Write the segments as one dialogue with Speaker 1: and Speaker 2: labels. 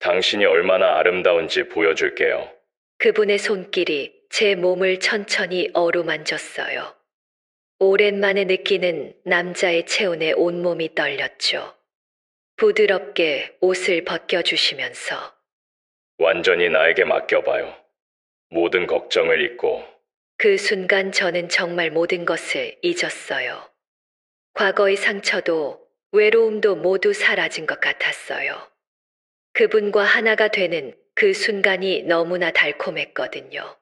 Speaker 1: 당신이 얼마나 아름다운지 보여줄게요.
Speaker 2: 그분의 손길이 제 몸을 천천히 어루만졌어요. 오랜만에 느끼는 남자의 체온에 온몸이 떨렸죠. 부드럽게 옷을 벗겨주시면서
Speaker 1: 완전히 나에게 맡겨봐요. 모든 걱정을 잊고.
Speaker 2: 그 순간 저는 정말 모든 것을 잊었어요. 과거의 상처도 외로움도 모두 사라진 것 같았어요. 그분과 하나가 되는 그 순간이 너무나 달콤했거든요.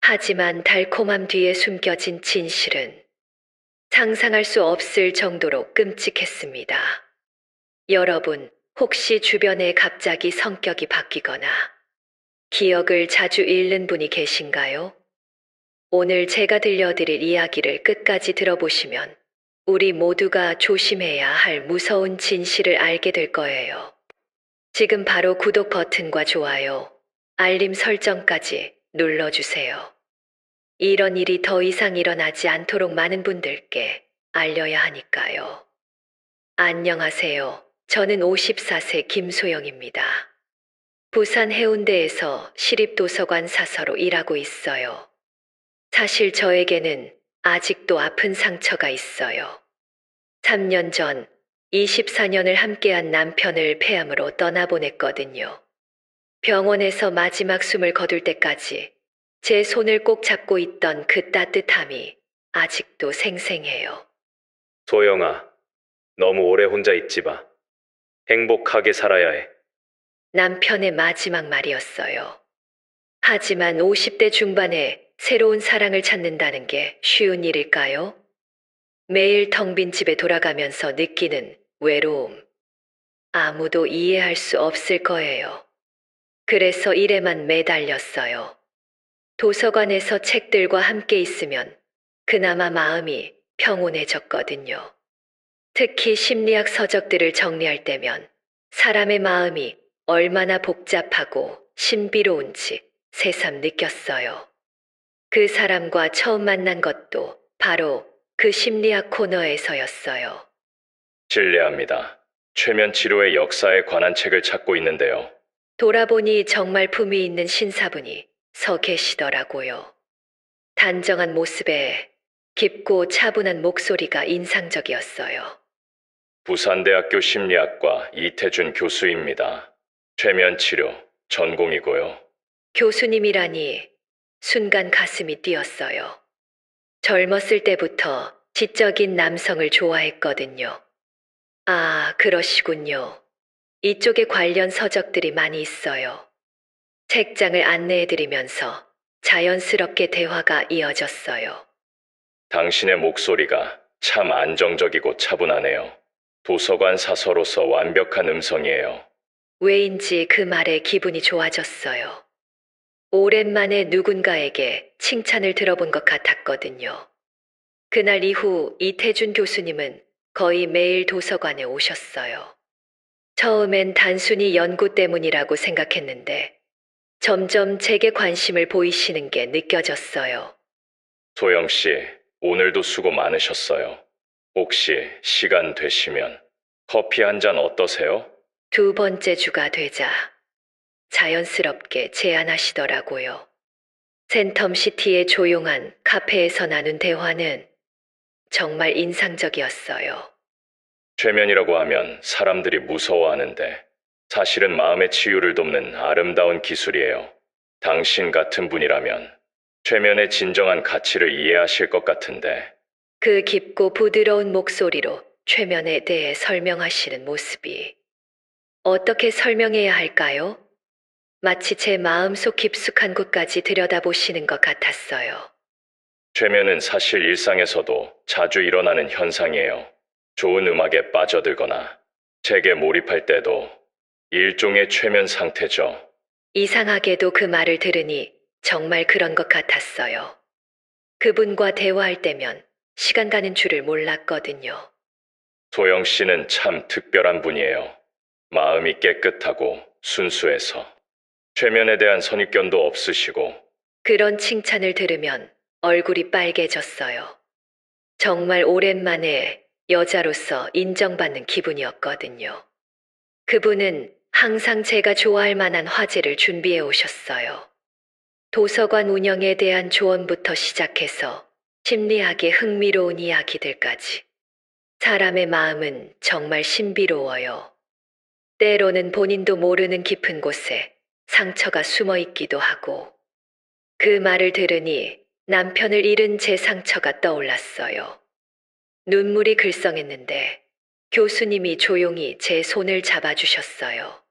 Speaker 2: 하지만 달콤함 뒤에 숨겨진 진실은 상상할 수 없을 정도로 끔찍했습니다. 여러분, 혹시 주변에 갑자기 성격이 바뀌거나 기억을 자주 잃는 분이 계신가요? 오늘 제가 들려드릴 이야기를 끝까지 들어보시면 우리 모두가 조심해야 할 무서운 진실을 알게 될 거예요. 지금 바로 구독 버튼과 좋아요, 알림 설정까지 눌러주세요. 이런 일이 더 이상 일어나지 않도록 많은 분들께 알려야 하니까요. 안녕하세요. 저는 54세 김소영입니다. 부산 해운대에서 시립도서관 사서로 일하고 있어요. 사실 저에게는 아직도 아픈 상처가 있어요. 3년 전 24년을 함께한 남편을 폐암으로 떠나보냈거든요. 병원에서 마지막 숨을 거둘 때까지 제 손을 꼭 잡고 있던 그 따뜻함이 아직도 생생해요.
Speaker 1: 소영아, 너무 오래 혼자 있지 마. 행복하게 살아야 해.
Speaker 2: 남편의 마지막 말이었어요. 하지만 50대 중반에 새로운 사랑을 찾는다는 게 쉬운 일일까요? 매일 텅 빈 집에 돌아가면서 느끼는 외로움. 아무도 이해할 수 없을 거예요. 그래서 일에만 매달렸어요. 도서관에서 책들과 함께 있으면 그나마 마음이 평온해졌거든요. 특히 심리학 서적들을 정리할 때면 사람의 마음이 얼마나 복잡하고 신비로운지 새삼 느꼈어요. 그 사람과 처음 만난 것도 바로 그 심리학 코너에서였어요.
Speaker 1: 실례합니다. 최면 치료의 역사에 관한 책을 찾고 있는데요.
Speaker 2: 돌아보니 정말 품위 있는 신사분이 서 계시더라고요. 단정한 모습에 깊고 차분한 목소리가 인상적이었어요.
Speaker 1: 부산대학교 심리학과 이태준 교수입니다. 최면 치료 전공이고요.
Speaker 2: 교수님이라니 순간 가슴이 뛰었어요. 젊었을 때부터 지적인 남성을 좋아했거든요. 아, 그러시군요. 이쪽에 관련 서적들이 많이 있어요. 책장을 안내해드리면서 자연스럽게 대화가 이어졌어요.
Speaker 1: 당신의 목소리가 참 안정적이고 차분하네요. 도서관 사서로서 완벽한 음성이에요.
Speaker 2: 왜인지 그 말에 기분이 좋아졌어요. 오랜만에 누군가에게 칭찬을 들어본 것 같았거든요. 그날 이후 이태준 교수님은 거의 매일 도서관에 오셨어요. 처음엔 단순히 연구 때문이라고 생각했는데 점점 제게 관심을 보이시는 게 느껴졌어요.
Speaker 1: 소영 씨, 오늘도 수고 많으셨어요. 혹시 시간 되시면 커피 한 잔 어떠세요?
Speaker 2: 두 번째 주가 되자 자연스럽게 제안하시더라고요. 센텀시티의 조용한 카페에서 나눈 대화는 정말 인상적이었어요.
Speaker 1: 최면이라고 하면 사람들이 무서워하는데 사실은 마음의 치유를 돕는 아름다운 기술이에요. 당신 같은 분이라면 최면의 진정한 가치를 이해하실 것 같은데.
Speaker 2: 그 깊고 부드러운 목소리로 최면에 대해 설명하시는 모습이 어떻게 설명해야 할까요? 마치 제 마음속 깊숙한 곳까지 들여다보시는 것 같았어요.
Speaker 1: 최면은 사실 일상에서도 자주 일어나는 현상이에요. 좋은 음악에 빠져들거나 책에 몰입할 때도 일종의 최면 상태죠.
Speaker 2: 이상하게도 그 말을 들으니 정말 그런 것 같았어요. 그분과 대화할 때면 시간 가는 줄을 몰랐거든요.
Speaker 1: 소영 씨는 참 특별한 분이에요. 마음이 깨끗하고 순수해서 최면에 대한 선입견도 없으시고.
Speaker 2: 그런 칭찬을 들으면 얼굴이 빨개졌어요. 정말 오랜만에 여자로서 인정받는 기분이었거든요. 그분은 항상 제가 좋아할 만한 화제를 준비해 오셨어요. 도서관 운영에 대한 조언부터 시작해서 심리학의 흥미로운 이야기들까지. 사람의 마음은 정말 신비로워요. 때로는 본인도 모르는 깊은 곳에 상처가 숨어 있기도 하고. 그 말을 들으니 남편을 잃은 제 상처가 떠올랐어요. 눈물이 글썽했는데 교수님이 조용히 제 손을 잡아주셨어요.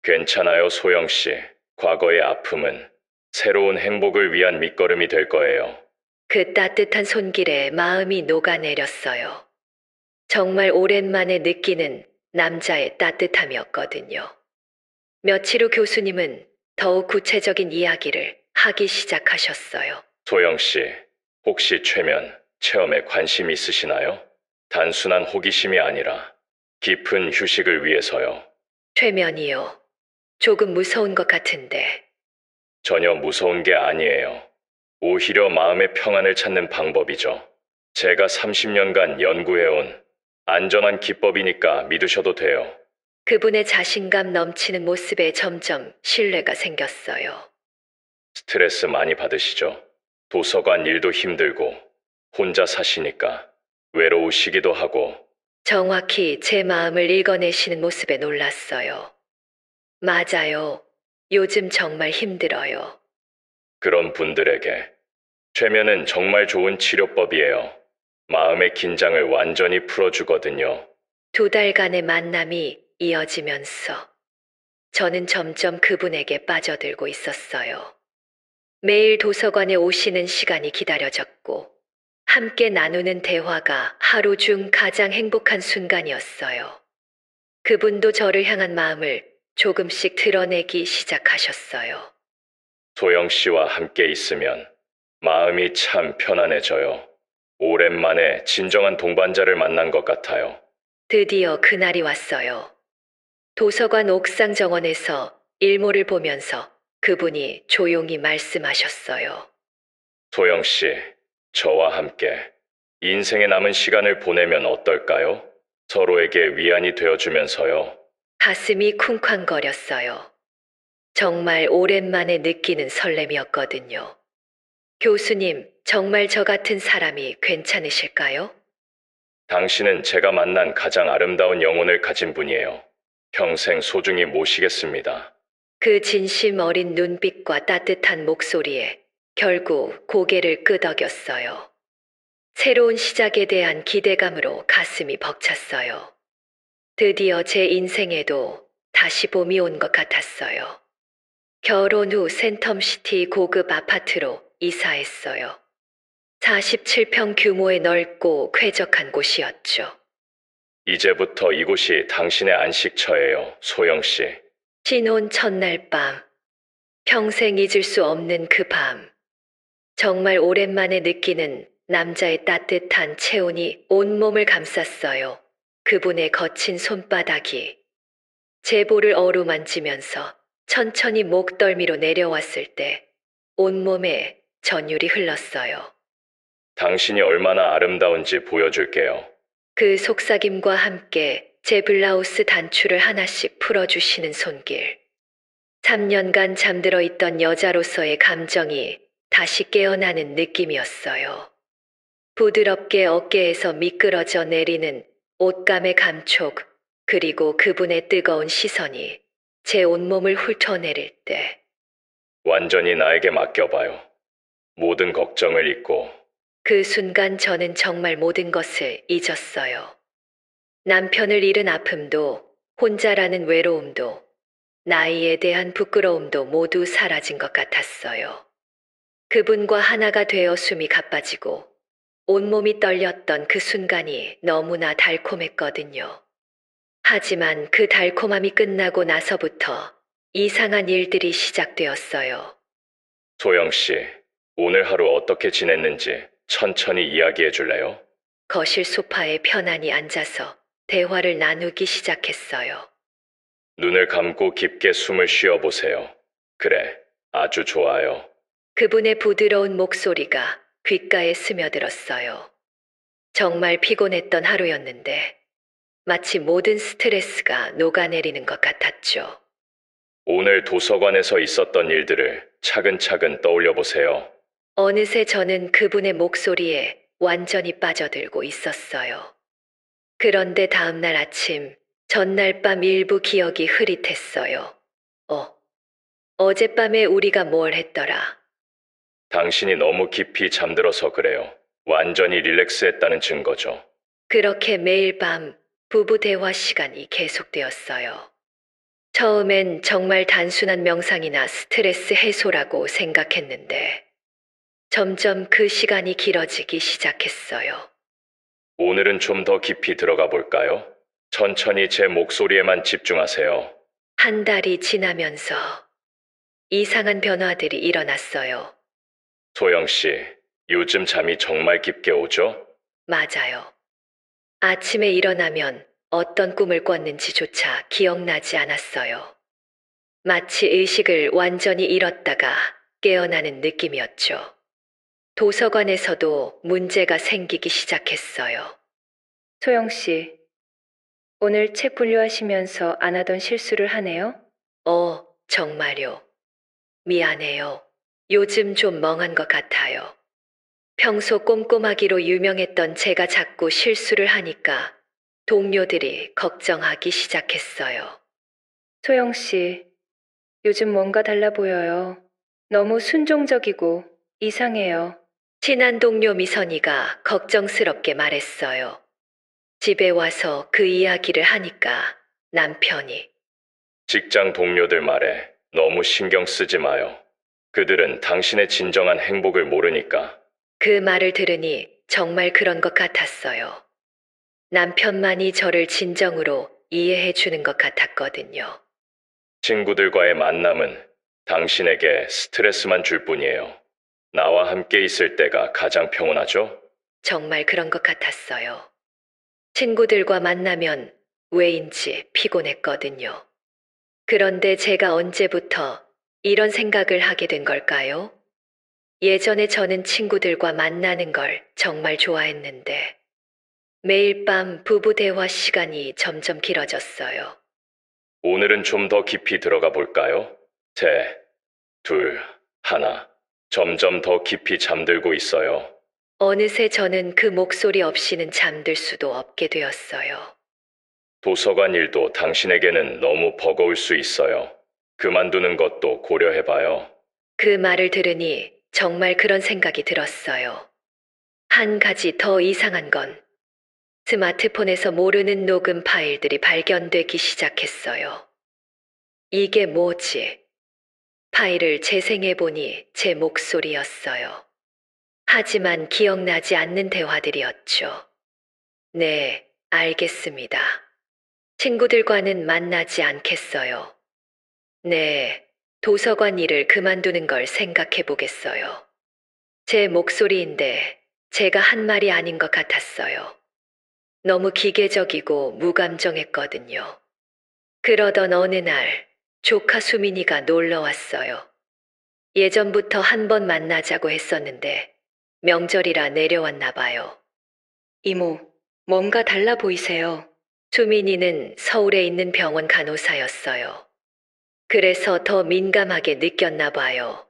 Speaker 1: 괜찮아요, 소영 씨. 과거의 아픔은 새로운 행복을 위한 밑거름이 될 거예요.
Speaker 2: 그 따뜻한 손길에 마음이 녹아내렸어요. 정말 오랜만에 느끼는 남자의 따뜻함이었거든요. 며칠 후 교수님은 더욱 구체적인 이야기를 하기 시작하셨어요.
Speaker 1: 소영 씨, 혹시 최면 체험에 관심 있으시나요? 단순한 호기심이 아니라 깊은 휴식을 위해서요.
Speaker 2: 최면이요. 조금 무서운 것 같은데.
Speaker 1: 전혀 무서운 게 아니에요. 오히려 마음의 평안을 찾는 방법이죠. 제가 30년간 연구해온 안전한 기법이니까 믿으셔도 돼요.
Speaker 2: 그분의 자신감 넘치는 모습에 점점 신뢰가 생겼어요.
Speaker 1: 스트레스 많이 받으시죠? 도서관 일도 힘들고 혼자 사시니까 외로우시기도 하고.
Speaker 2: 정확히 제 마음을 읽어내시는 모습에 놀랐어요. 맞아요. 요즘 정말 힘들어요.
Speaker 1: 그런 분들에게 최면은 정말 좋은 치료법이에요. 마음의 긴장을 완전히 풀어주거든요.
Speaker 2: 2달간의 만남이 이어지면서 저는 점점 그분에게 빠져들고 있었어요. 매일 도서관에 오시는 시간이 기다려졌고, 함께 나누는 대화가 하루 중 가장 행복한 순간이었어요. 그분도 저를 향한 마음을 조금씩 드러내기 시작하셨어요.
Speaker 1: 소영 씨와 함께 있으면 마음이 참 편안해져요. 오랜만에 진정한 동반자를 만난 것 같아요.
Speaker 2: 드디어 그날이 왔어요. 도서관 옥상 정원에서 일몰을 보면서 그분이 조용히 말씀하셨어요.
Speaker 1: 소영 씨, 저와 함께 인생의 남은 시간을 보내면 어떨까요? 서로에게 위안이 되어주면서요.
Speaker 2: 가슴이 쿵쾅거렸어요. 정말 오랜만에 느끼는 설렘이었거든요. 교수님, 정말 저 같은 사람이 괜찮으실까요?
Speaker 1: 당신은 제가 만난 가장 아름다운 영혼을 가진 분이에요. 평생 소중히 모시겠습니다.
Speaker 2: 그 진심 어린 눈빛과 따뜻한 목소리에 결국 고개를 끄덕였어요. 새로운 시작에 대한 기대감으로 가슴이 벅찼어요. 드디어 제 인생에도 다시 봄이 온 것 같았어요. 결혼 후 센텀시티 고급 아파트로 이사했어요. 47평 규모의 넓고 쾌적한 곳이었죠.
Speaker 1: 이제부터 이곳이 당신의 안식처예요, 소영 씨.
Speaker 2: 신혼 첫날 밤, 평생 잊을 수 없는 그 밤. 정말 오랜만에 느끼는 남자의 따뜻한 체온이 온몸을 감쌌어요. 그분의 거친 손바닥이 제 볼을 어루만지면서 천천히 목덜미로 내려왔을 때 온몸에 전율이 흘렀어요.
Speaker 1: 당신이 얼마나 아름다운지 보여줄게요.
Speaker 2: 그 속삭임과 함께 제 블라우스 단추를 하나씩 풀어주시는 손길. 3년간 잠들어 있던 여자로서의 감정이 다시 깨어나는 느낌이었어요. 부드럽게 어깨에서 미끄러져 내리는 옷감의 감촉, 그리고 그분의 뜨거운 시선이 제 온몸을 훑어내릴 때,
Speaker 1: 완전히 나에게 맡겨봐요. 모든 걱정을 잊고.
Speaker 2: 그 순간 저는 정말 모든 것을 잊었어요. 남편을 잃은 아픔도, 혼자라는 외로움도, 나이에 대한 부끄러움도 모두 사라진 것 같았어요. 그분과 하나가 되어 숨이 가빠지고 온몸이 떨렸던 그 순간이 너무나 달콤했거든요. 하지만 그 달콤함이 끝나고 나서부터 이상한 일들이 시작되었어요.
Speaker 1: 소영 씨, 오늘 하루 어떻게 지냈는지 천천히 이야기해 줄래요?
Speaker 2: 거실 소파에 편안히 앉아서 대화를 나누기 시작했어요.
Speaker 1: 눈을 감고 깊게 숨을 쉬어 보세요. 그래, 아주 좋아요.
Speaker 2: 그분의 부드러운 목소리가 귓가에 스며들었어요. 정말 피곤했던 하루였는데 마치 모든 스트레스가 녹아내리는 것 같았죠.
Speaker 1: 오늘 도서관에서 있었던 일들을 차근차근 떠올려 보세요.
Speaker 2: 어느새 저는 그분의 목소리에 완전히 빠져들고 있었어요. 그런데 다음날 아침, 전날 밤 일부 기억이 흐릿했어요. 어젯밤에 우리가 뭘 했더라.
Speaker 1: 당신이 너무 깊이 잠들어서 그래요. 완전히 릴렉스했다는 증거죠.
Speaker 2: 그렇게 매일 밤 부부 대화 시간이 계속되었어요. 처음엔 정말 단순한 명상이나 스트레스 해소라고 생각했는데, 점점 그 시간이 길어지기 시작했어요.
Speaker 1: 오늘은 좀 더 깊이 들어가 볼까요? 천천히 제 목소리에만 집중하세요.
Speaker 2: 한 달이 지나면서 이상한 변화들이 일어났어요.
Speaker 1: 소영 씨, 요즘 잠이 정말 깊게 오죠?
Speaker 2: 맞아요. 아침에 일어나면 어떤 꿈을 꿨는지조차 기억나지 않았어요. 마치 의식을 완전히 잃었다가 깨어나는 느낌이었죠. 도서관에서도 문제가 생기기 시작했어요. 소영 씨, 오늘 책 분류하시면서 안 하던 실수를 하네요? 정말요. 미안해요. 요즘 좀 멍한 것 같아요. 평소 꼼꼼하기로 유명했던 제가 자꾸 실수를 하니까 동료들이 걱정하기 시작했어요. 소영 씨, 요즘 뭔가 달라 보여요. 너무 순종적이고 이상해요. 친한 동료 미선이가 걱정스럽게 말했어요. 집에 와서 그 이야기를 하니까 남편이
Speaker 1: 직장 동료들 말에 너무 신경 쓰지 마요. 그들은 당신의 진정한 행복을 모르니까.
Speaker 2: 그 말을 들으니 정말 그런 것 같았어요. 남편만이 저를 진정으로 이해해 주는 것 같았거든요.
Speaker 1: 친구들과의 만남은 당신에게 스트레스만 줄 뿐이에요. 나와 함께 있을 때가 가장 평온하죠?
Speaker 2: 정말 그런 것 같았어요. 친구들과 만나면 왜인지 피곤했거든요. 그런데 제가 언제부터 이런 생각을 하게 된 걸까요? 예전에 저는 친구들과 만나는 걸 정말 좋아했는데 매일 밤 부부 대화 시간이 점점 길어졌어요.
Speaker 1: 오늘은 좀 더 깊이 들어가 볼까요? 셋, 둘, 하나. 점점 더 깊이 잠들고 있어요.
Speaker 2: 어느새 저는 그 목소리 없이는 잠들 수도 없게 되었어요.
Speaker 1: 도서관 일도 당신에게는 너무 버거울 수 있어요. 그만두는 것도 고려해봐요.
Speaker 2: 그 말을 들으니 정말 그런 생각이 들었어요. 한 가지 더 이상한 건 스마트폰에서 모르는 녹음 파일들이 발견되기 시작했어요. 이게 뭐지? 파일을 재생해보니 제 목소리였어요. 하지만 기억나지 않는 대화들이었죠. 네, 알겠습니다. 친구들과는 만나지 않겠어요. 네, 도서관 일을 그만두는 걸 생각해 보겠어요. 제 목소리인데 제가 한 말이 아닌 것 같았어요. 너무 기계적이고 무감정했거든요. 그러던 어느 날 조카 수민이가 놀러 왔어요. 예전부터 한 번 만나자고 했었는데 명절이라 내려왔나 봐요. 이모, 뭔가 달라 보이세요. 수민이는 서울에 있는 병원 간호사였어요. 그래서 더 민감하게 느꼈나 봐요.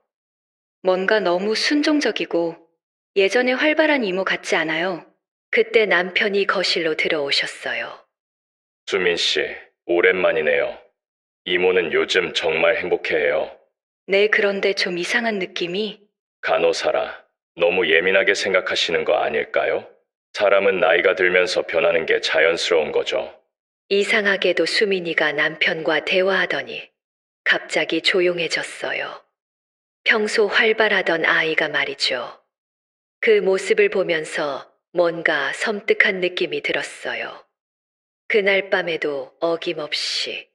Speaker 2: 뭔가 너무 순종적이고 예전에 활발한 이모 같지 않아요? 그때 남편이 거실로 들어오셨어요.
Speaker 1: 수민 씨, 오랜만이네요. 이모는 요즘 정말 행복해해요.
Speaker 2: 네, 그런데 좀 이상한 느낌이.
Speaker 1: 간호사라 너무 예민하게 생각하시는 거 아닐까요? 사람은 나이가 들면서 변하는 게 자연스러운 거죠.
Speaker 2: 이상하게도 수민이가 남편과 대화하더니 갑자기 조용해졌어요. 평소 활발하던 아이가 말이죠. 그 모습을 보면서 뭔가 섬뜩한 느낌이 들었어요. 그날 밤에도 어김없이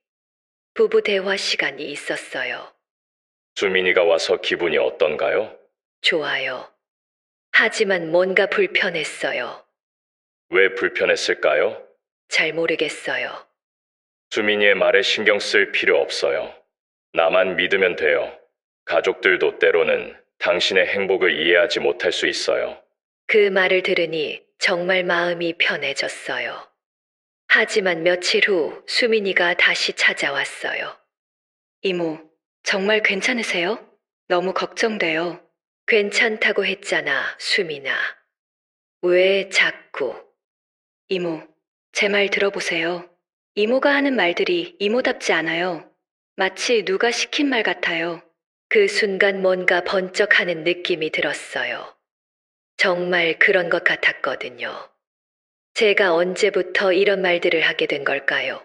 Speaker 2: 부부 대화 시간이 있었어요.
Speaker 1: 수민이가 와서 기분이 어떤가요?
Speaker 2: 좋아요. 하지만 뭔가 불편했어요.
Speaker 1: 왜 불편했을까요?
Speaker 2: 잘 모르겠어요.
Speaker 1: 수민이의 말에 신경 쓸 필요 없어요. 나만 믿으면 돼요. 가족들도 때로는 당신의 행복을 이해하지 못할 수 있어요.
Speaker 2: 그 말을 들으니 정말 마음이 편해졌어요. 하지만 며칠 후 수민이가 다시 찾아왔어요. 이모, 정말 괜찮으세요? 너무 걱정돼요. 괜찮다고 했잖아, 수민아. 왜 자꾸? 이모, 제 말 들어보세요. 이모가 하는 말들이 이모답지 않아요. 마치 누가 시킨 말 같아요. 그 순간 뭔가 번쩍하는 느낌이 들었어요. 정말 그런 것 같았거든요. 제가 언제부터 이런 말들을 하게 된 걸까요?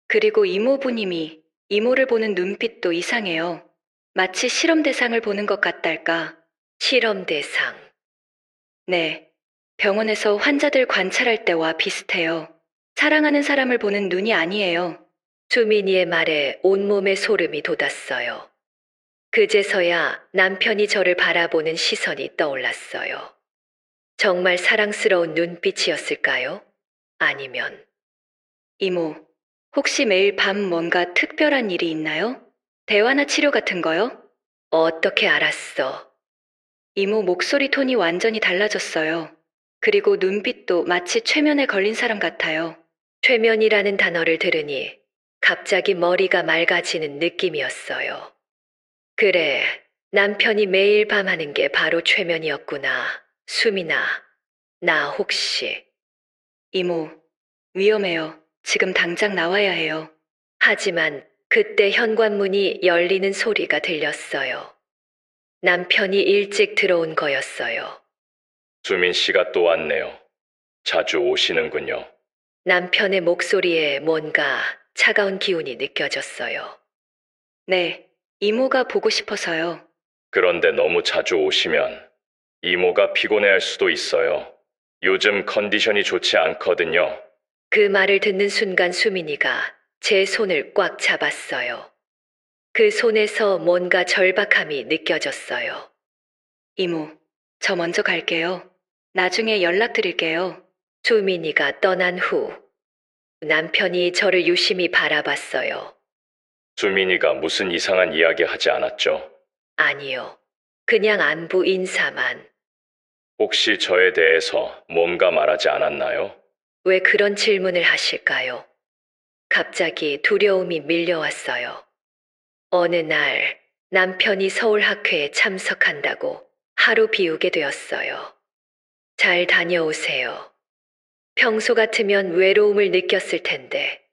Speaker 2: 그리고 이모부님이 이모를 보는 눈빛도 이상해요. 마치 실험 대상을 보는 것 같달까. 실험 대상. 네. 병원에서 환자들 관찰할 때와 비슷해요. 사랑하는 사람을 보는 눈이 아니에요. 수민이의 말에 온몸에 소름이 돋았어요. 그제서야 남편이 저를 바라보는 시선이 떠올랐어요. 정말 사랑스러운 눈빛이었을까요? 아니면, 이모, 혹시 매일 밤 뭔가 특별한 일이 있나요? 대화나 치료 같은 거요? 어떻게 알았어? 이모 목소리 톤이 완전히 달라졌어요. 그리고 눈빛도 마치 최면에 걸린 사람 같아요. 최면이라는 단어를 들으니 갑자기 머리가 맑아지는 느낌이었어요. 그래, 남편이 매일 밤 하는 게 바로 최면이었구나. 수민아, 나 혹시. 이모, 위험해요. 지금 당장 나와야 해요. 하지만 그때 현관문이 열리는 소리가 들렸어요. 남편이 일찍 들어온 거였어요.
Speaker 1: 수민 씨가 또 왔네요. 자주 오시는군요.
Speaker 2: 남편의 목소리에 뭔가 차가운 기운이 느껴졌어요. 네, 이모가 보고 싶어서요.
Speaker 1: 그런데 너무 자주 오시면 이모가 피곤해할 수도 있어요. 요즘 컨디션이 좋지 않거든요.
Speaker 2: 그 말을 듣는 순간 수민이가 제 손을 꽉 잡았어요. 그 손에서 뭔가 절박함이 느껴졌어요. 이모, 저 먼저 갈게요. 나중에 연락드릴게요. 수민이가 떠난 후 남편이 저를 유심히 바라봤어요.
Speaker 1: 수민이가 무슨 이상한 이야기 하지 않았죠?
Speaker 2: 아니요. 그냥 안부 인사만.
Speaker 1: 혹시 저에 대해서 뭔가 말하지 않았나요?
Speaker 2: 왜 그런 질문을 하실까요? 갑자기 두려움이 밀려왔어요. 어느 날 남편이 서울학회에 참석한다고 하루 비우게 되었어요. 잘 다녀오세요. 평소 같으면 외로움을 느꼈을 텐데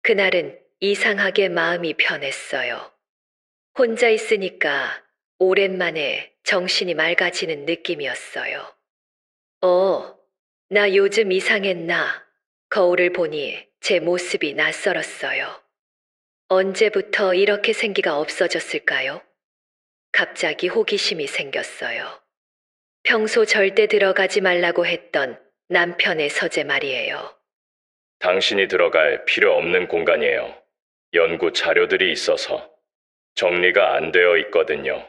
Speaker 2: 그날은 이상하게 마음이 편했어요. 혼자 있으니까 오랜만에 정신이 맑아지는 느낌이었어요. 나 요즘 이상했나? 거울을 보니 제 모습이 낯설었어요. 언제부터 이렇게 생기가 없어졌을까요? 갑자기 호기심이 생겼어요. 평소 절대 들어가지 말라고 했던 남편의 서재 말이에요.
Speaker 1: 당신이 들어갈 필요 없는 공간이에요. 연구 자료들이 있어서 정리가 안 되어 있거든요.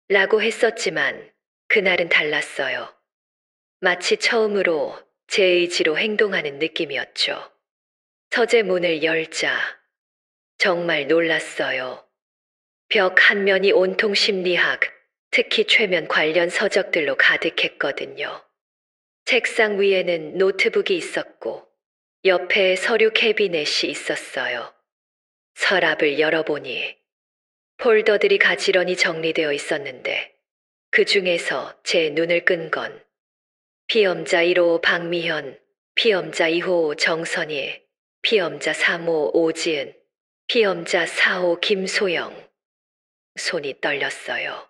Speaker 2: 라고 했었지만 그날은 달랐어요. 마치 처음으로 제 의지로 행동하는 느낌이었죠. 서재 문을 열자 정말 놀랐어요. 벽 한 면이 온통 심리학, 특히 최면 관련 서적들로 가득했거든요. 책상 위에는 노트북이 있었고 옆에 서류 캐비넷이 있었어요. 서랍을 열어보니 폴더들이 가지런히 정리되어 있었는데 그 중에서 제 눈을 끈 건 피엄자 1호 박미현, 피엄자 2호 정선희, 피엄자 3호 오지은, 피엄자 4호 김소영. 손이 떨렸어요.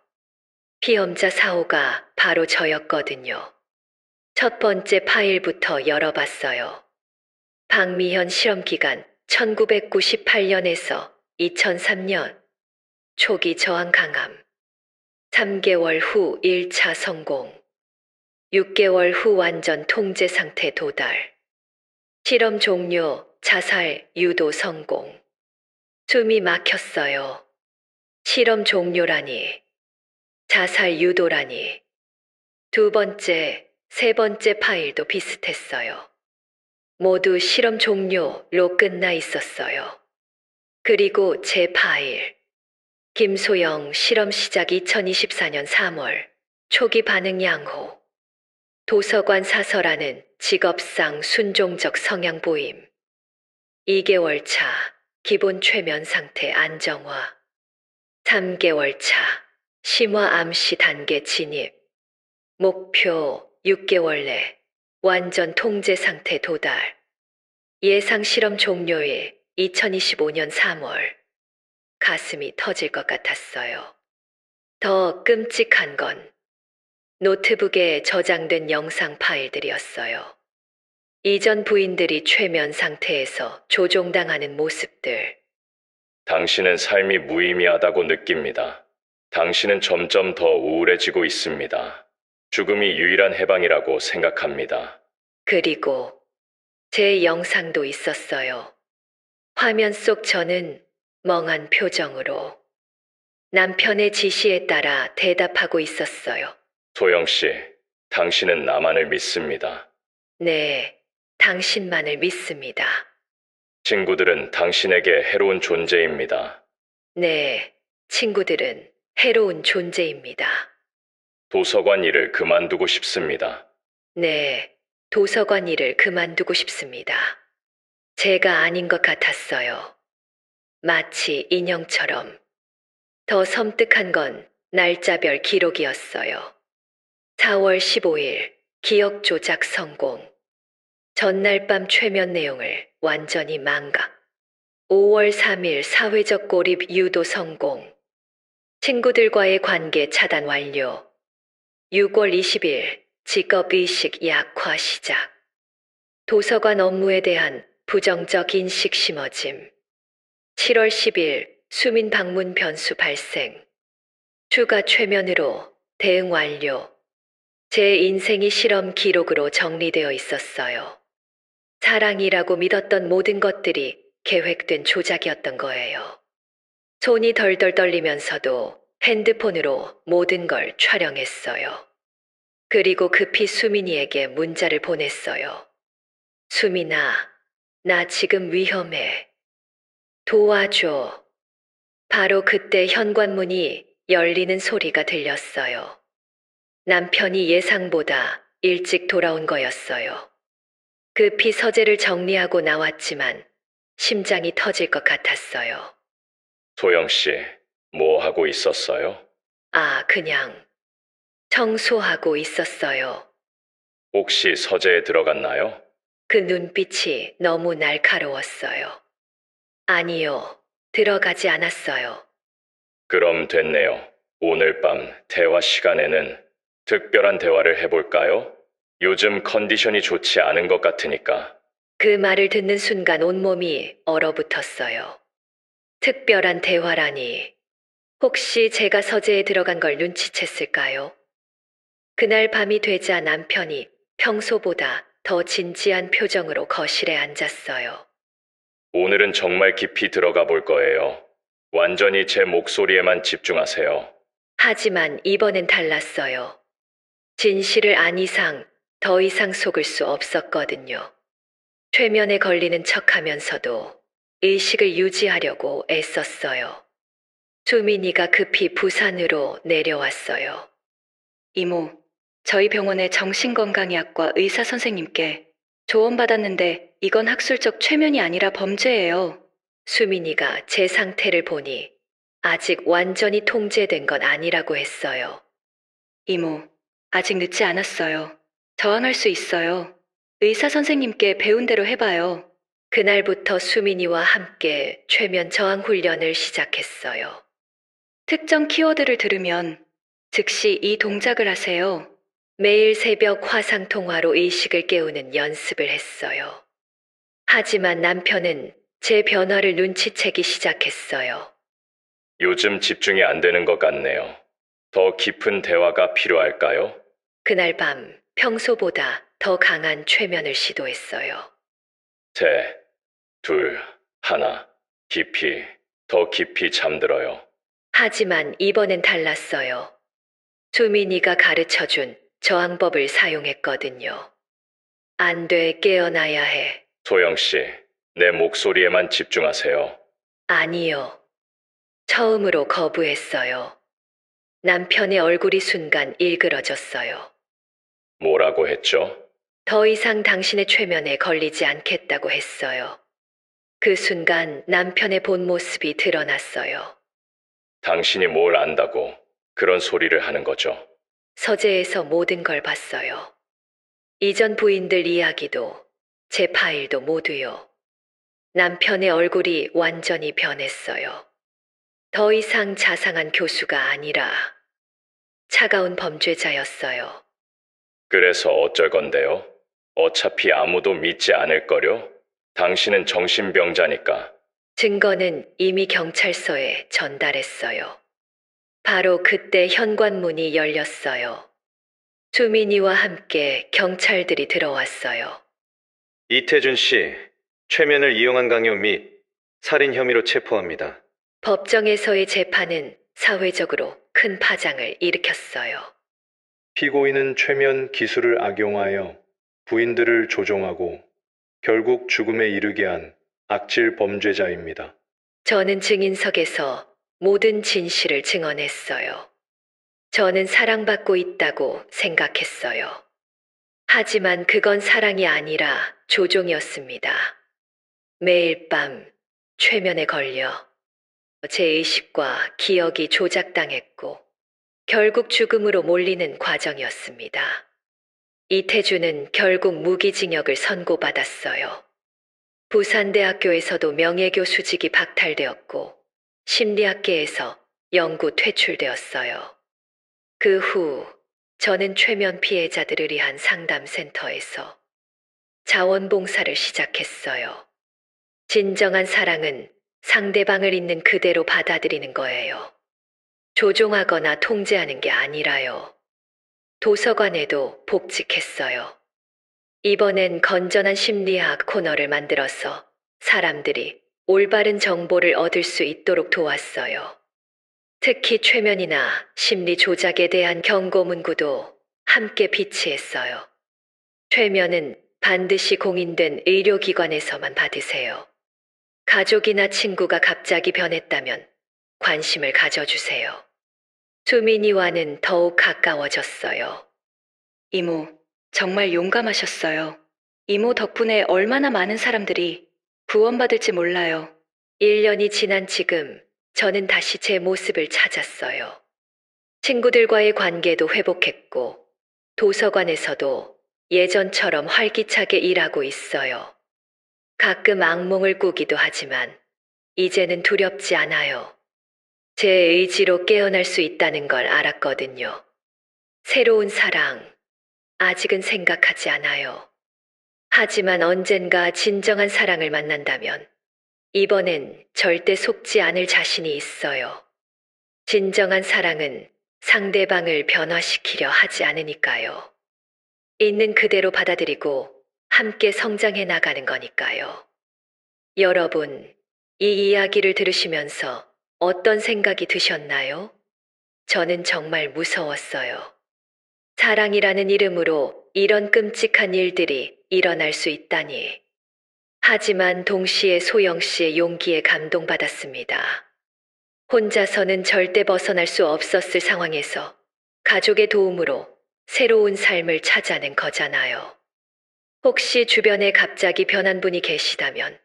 Speaker 2: 피엄자 4호가 바로 저였거든요. 첫 번째 파일부터 열어봤어요. 박미현 실험 기간 1998년에서 2003년. 초기 저항 강함. 3개월 후 1차 성공. 6개월 후 완전 통제 상태 도달. 실험 종료, 자살, 유도 성공. 숨이 막혔어요. 실험 종료라니. 자살 유도라니. 두 번째, 세 번째 파일도 비슷했어요. 모두 실험 종료로 끝나 있었어요. 그리고 제 파일. 김소영 실험 시작 2024년 3월. 초기 반응 양호. 도서관 사서라는 직업상 순종적 성향 보임. 2개월 차 기본 최면 상태 안정화. 3개월 차 심화 암시 단계 진입. 목표 6개월 내 완전 통제 상태 도달. 예상 실험 종료일 2025년 3월. 가슴이 터질 것 같았어요. 더 끔찍한 건 노트북에 저장된 영상 파일들이었어요. 이전 부인들이 최면 상태에서 조종당하는 모습들.
Speaker 1: 당신은 삶이 무의미하다고 느낍니다. 당신은 점점 더 우울해지고 있습니다. 죽음이 유일한 해방이라고 생각합니다.
Speaker 2: 그리고 제 영상도 있었어요. 화면 속 저는 멍한 표정으로 남편의 지시에 따라 대답하고 있었어요.
Speaker 1: 소영 씨, 당신은 나만을 믿습니다.
Speaker 2: 네, 당신만을 믿습니다.
Speaker 1: 친구들은 당신에게 해로운 존재입니다.
Speaker 2: 네, 친구들은 해로운 존재입니다.
Speaker 1: 도서관 일을 그만두고 싶습니다.
Speaker 2: 네, 도서관 일을 그만두고 싶습니다. 제가 아닌 것 같았어요. 마치 인형처럼. 더 섬뜩한 건 날짜별 기록이었어요. 4월 15일 기억 조작 성공. 전날 밤 최면 내용을 완전히 망각. 5월 3일 사회적 고립 유도 성공. 친구들과의 관계 차단 완료. 6월 20일 직업의식 약화 시작. 도서관 업무에 대한 부정적 인식 심어짐. 7월 10일 수민 방문 변수 발생. 추가 최면으로 대응 완료. 제 인생이 실험 기록으로 정리되어 있었어요. 사랑이라고 믿었던 모든 것들이 계획된 조작이었던 거예요. 손이 덜덜 떨리면서도 핸드폰으로 모든 걸 촬영했어요. 그리고 급히 수민이에게 문자를 보냈어요. 수민아, 나 지금 위험해. 도와줘. 바로 그때 현관문이 열리는 소리가 들렸어요. 남편이 예상보다 일찍 돌아온 거였어요. 급히 서재를 정리하고 나왔지만 심장이 터질 것 같았어요.
Speaker 1: 소영 씨, 뭐 하고 있었어요?
Speaker 2: 그냥 청소하고 있었어요.
Speaker 1: 혹시 서재에 들어갔나요?
Speaker 2: 그 눈빛이 너무 날카로웠어요. 아니요, 들어가지 않았어요.
Speaker 1: 그럼 됐네요. 오늘 밤 대화 시간에는 특별한 대화를 해볼까요? 요즘 컨디션이 좋지 않은 것 같으니까.
Speaker 2: 그 말을 듣는 순간 온몸이 얼어붙었어요. 특별한 대화라니. 혹시 제가 서재에 들어간 걸 눈치챘을까요? 그날 밤이 되자 남편이 평소보다 더 진지한 표정으로 거실에 앉았어요.
Speaker 1: 오늘은 정말 깊이 들어가 볼 거예요. 완전히 제 목소리에만 집중하세요.
Speaker 2: 하지만 이번엔 달랐어요. 진실을 안 이상 더 이상 속을 수 없었거든요. 최면에 걸리는 척하면서도 의식을 유지하려고 애썼어요. 수민이가 급히 부산으로 내려왔어요. 이모, 저희 병원의 정신건강의학과 의사 선생님께 조언받았는데 이건 학술적 최면이 아니라 범죄예요. 수민이가 제 상태를 보니 아직 완전히 통제된 건 아니라고 했어요. 이모, 아직 늦지 않았어요. 저항할 수 있어요. 의사 선생님께 배운 대로 해봐요. 그날부터 수민이와 함께 최면 저항 훈련을 시작했어요. 특정 키워드를 들으면 즉시 이 동작을 하세요. 매일 새벽 화상통화로 의식을 깨우는 연습을 했어요. 하지만 남편은 제 변화를 눈치채기 시작했어요.
Speaker 1: 요즘 집중이 안 되는 것 같네요. 더 깊은 대화가 필요할까요?
Speaker 2: 그날 밤 평소보다 더 강한 최면을 시도했어요.
Speaker 1: 셋, 둘, 하나. 깊이, 더 깊이 잠들어요.
Speaker 2: 하지만 이번엔 달랐어요. 수민이가 가르쳐준 저항법을 사용했거든요. 안 돼, 깨어나야 해.
Speaker 1: 소영 씨, 내 목소리에만 집중하세요.
Speaker 2: 아니요. 처음으로 거부했어요. 남편의 얼굴이 순간 일그러졌어요.
Speaker 1: 뭐라고 했죠?
Speaker 2: 더 이상 당신의 최면에 걸리지 않겠다고 했어요. 그 순간 남편의 본 모습이 드러났어요.
Speaker 1: 당신이 뭘 안다고 그런 소리를 하는 거죠?
Speaker 2: 서재에서 모든 걸 봤어요. 이전 부인들 이야기도, 제 파일도 모두요. 남편의 얼굴이 완전히 변했어요. 더 이상 자상한 교수가 아니라 차가운 범죄자였어요.
Speaker 1: 그래서 어쩔 건데요? 어차피 아무도 믿지 않을 거요? 당신은 정신병자니까.
Speaker 2: 증거는 이미 경찰서에 전달했어요. 바로 그때 현관문이 열렸어요. 수민이와 함께 경찰들이 들어왔어요.
Speaker 3: 이태준 씨, 최면을 이용한 강요 및 살인 혐의로 체포합니다.
Speaker 2: 법정에서의 재판은 사회적으로 큰 파장을 일으켰어요.
Speaker 4: 피고인은 최면 기술을 악용하여 부인들을 조종하고 결국 죽음에 이르게 한 악질 범죄자입니다.
Speaker 2: 저는 증인석에서 모든 진실을 증언했어요. 저는 사랑받고 있다고 생각했어요. 하지만 그건 사랑이 아니라 조종이었습니다. 매일 밤 최면에 걸려 제 의식과 기억이 조작당했고 결국 죽음으로 몰리는 과정이었습니다. 이태주는 결국 무기징역을 선고받았어요. 부산대학교에서도 명예교수직이 박탈되었고 심리학계에서 영구 퇴출되었어요. 그 후 저는 최면 피해자들을 위한 상담센터에서 자원봉사를 시작했어요. 진정한 사랑은 상대방을 있는 그대로 받아들이는 거예요. 조종하거나 통제하는 게 아니라요. 도서관에도 복직했어요. 이번엔 건전한 심리학 코너를 만들어서 사람들이 올바른 정보를 얻을 수 있도록 도왔어요. 특히 최면이나 심리 조작에 대한 경고 문구도 함께 비치했어요. 최면은 반드시 공인된 의료기관에서만 받으세요. 가족이나 친구가 갑자기 변했다면 관심을 가져주세요. 수민이와는 더욱 가까워졌어요. 이모, 정말 용감하셨어요. 이모 덕분에 얼마나 많은 사람들이 구원받을지 몰라요. 1년이 지난 지금 저는 다시 제 모습을 찾았어요. 친구들과의 관계도 회복했고 도서관에서도 예전처럼 활기차게 일하고 있어요. 가끔 악몽을 꾸기도 하지만 이제는 두렵지 않아요. 제 의지로 깨어날 수 있다는 걸 알았거든요. 새로운 사랑, 아직은 생각하지 않아요. 하지만 언젠가 진정한 사랑을 만난다면 이번엔 절대 속지 않을 자신이 있어요. 진정한 사랑은 상대방을 변화시키려 하지 않으니까요. 있는 그대로 받아들이고 함께 성장해 나가는 거니까요. 여러분, 이 이야기를 들으시면서 어떤 생각이 드셨나요? 저는 정말 무서웠어요. 사랑이라는 이름으로 이런 끔찍한 일들이 일어날 수 있다니. 하지만 동시에 소영 씨의 용기에 감동받았습니다. 혼자서는 절대 벗어날 수 없었을 상황에서 가족의 도움으로 새로운 삶을 찾아낸 거잖아요. 혹시 주변에 갑자기 변한 분이 계시다면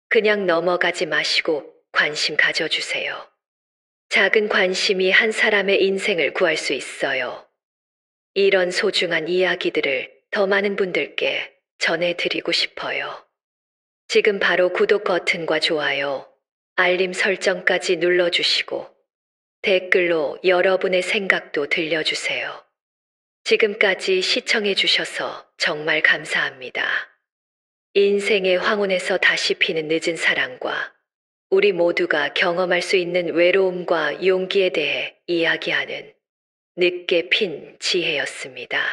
Speaker 2: 그냥 넘어가지 마시고 관심 가져주세요. 작은 관심이 한 사람의 인생을 구할 수 있어요. 이런 소중한 이야기들을 더 많은 분들께 전해드리고 싶어요. 지금 바로 구독 버튼과 좋아요, 알림 설정까지 눌러주시고 댓글로 여러분의 생각도 들려주세요. 지금까지 시청해주셔서 정말 감사합니다. 인생의 황혼에서 다시 피는 늦은 사랑과 우리 모두가 경험할 수 있는 외로움과 용기에 대해 이야기하는 늦게 핀 지혜였습니다.